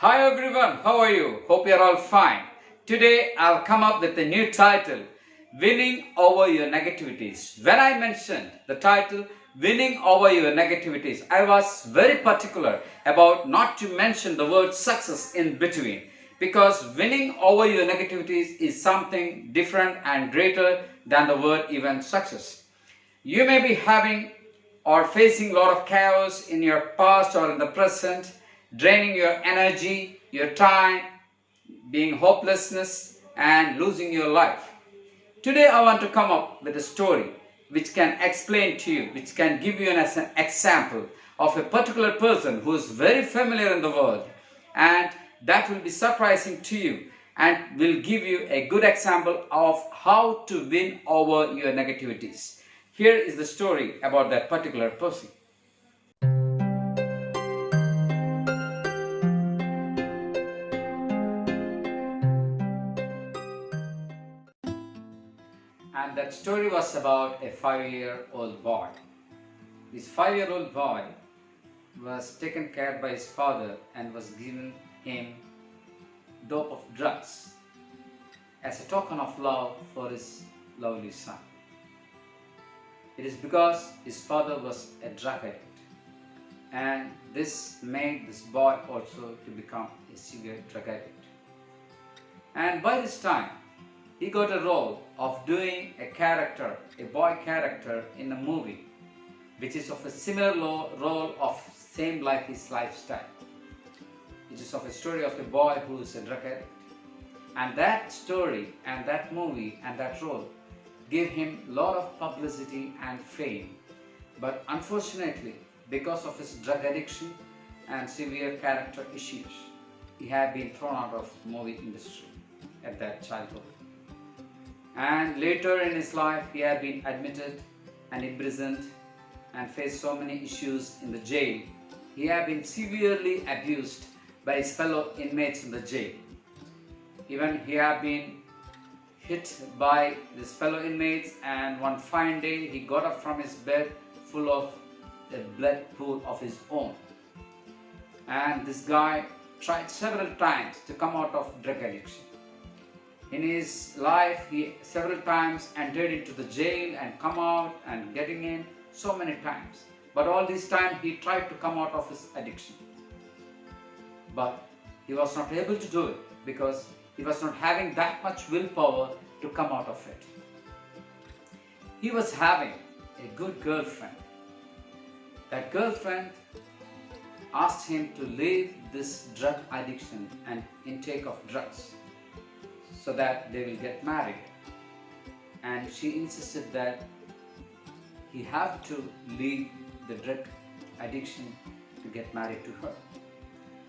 Hi everyone, how are you? Hope you're all fine. Today I've come up with a new title, Winning Over Your Negativities. When I mentioned the title, Winning Over Your Negativities, I was very particular about not to mention the word success in between, because winning over your negativities is something different and greater than the word even success. You may be having or facing a lot of chaos in your past or in the present, draining your energy, your time, being hopelessness and losing your life. Today I want to come up with a story which can explain to you, which can give you an example of a particular person who is very familiar in the world, and that will be surprising to you and will give you a good example of how to win over your negativities. Here is the story about that particular person. And that story was about a 5-year-old boy. This 5-year-old boy was taken care by his father and was given him dope of drugs as a token of love for his lovely son. It is because his father was a drug addict, and this made this boy also to become a severe drug addict. And by this time, he got a role of doing a character, a boy character in a movie, which is of a similar role of same like his lifestyle. It is of a story of a boy who is a drug addict. And that story and that movie and that role gave him a lot of publicity and fame. But unfortunately, because of his drug addiction and severe character issues, he had been thrown out of the movie industry at that childhood. And later in his life, he had been admitted and imprisoned and faced so many issues in the jail. He had been severely abused by his fellow inmates in the jail. Even he had been hit by his fellow inmates, and one fine day he got up from his bed full of a blood pool of his own. And this guy tried several times to come out of drug addiction. In his life, he several times entered into the jail and come out and getting in so many times. But all this time he tried to come out of his addiction. But he was not able to do it because he was not having that much willpower to come out of it. He was having a good girlfriend. That girlfriend asked him to leave this drug addiction and intake of drugs so that they will get married. And she insisted that he had to leave the drug addiction to get married to her,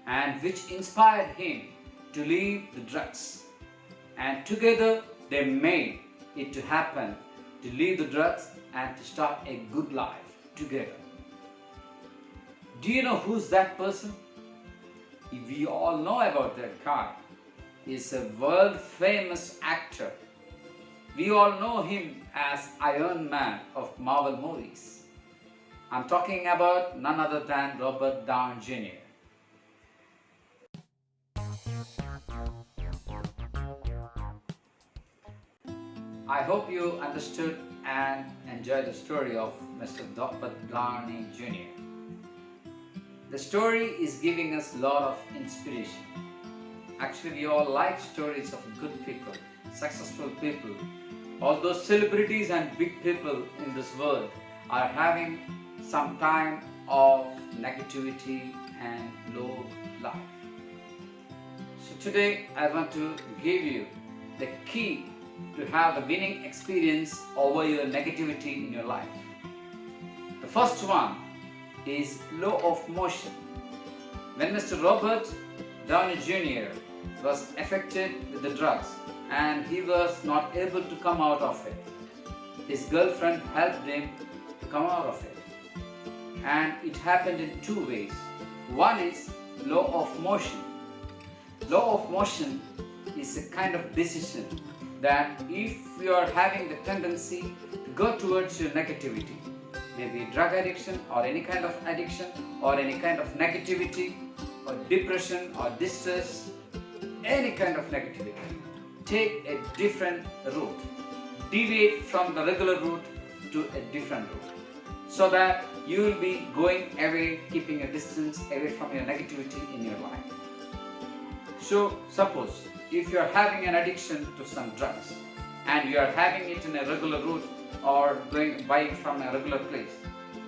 and which inspired him to leave the drugs. And together they made it to happen, to leave the drugs and to start a good life together. Do you know who's that person? We all know about that guy. He's a world famous actor. We all know him as Iron Man of Marvel movies. I'm talking about none other than Robert Downey Jr. I hope you understood and enjoyed the story of Mr. Robert Downey Jr. The story is giving us a lot of inspiration. Actually, we all like stories of good people, successful people. All those celebrities and big people in this world are having some time of negativity and low life. So today I want to give you the key to have a winning experience over your negativity in your life. The first one is law of motion. When Mr. Robert Downey Jr. was affected with the drugs and he was not able to come out of it, his girlfriend helped him to come out of it. And it happened in two ways. One is law of motion. Law of motion is a kind of decision that if you are having the tendency to go towards your negativity, maybe drug addiction or any kind of addiction or any kind of negativity, or depression or distress, any kind of negativity, take a different route. Deviate from the regular route to a different route, so that you will be going away, keeping a distance away from your negativity in your life. So suppose if you are having an addiction to some drugs and you are having it in a regular route or buying from a regular place,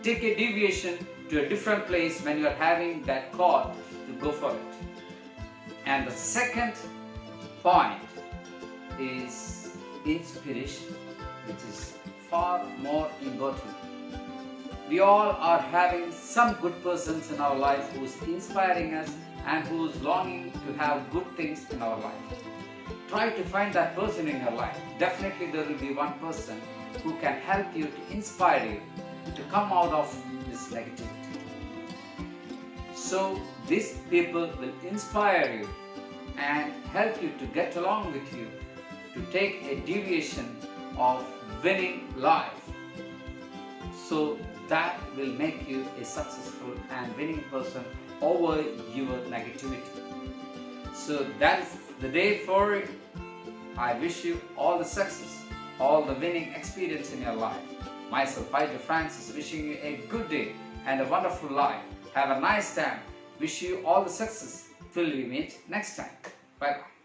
take a deviation to a different place when you are having that call to go for it. And the second point is inspiration, which is far more important. We all are having some good persons in our life who is inspiring us and who is longing to have good things in our life. Try to find that person in your life. Definitely there will be one person who can help you, to inspire you to come out of this negativity. So these people will inspire you and help you to get along with you, to take a deviation of winning life. So that will make you a successful and winning person over your negativity. So that is the day for it. I wish you all the success, all the winning experience in your life. Myself, Aijo Francis, wishing you a good day and a wonderful life. Have a nice time. Wish you all the success. Till we meet next time. Bye bye.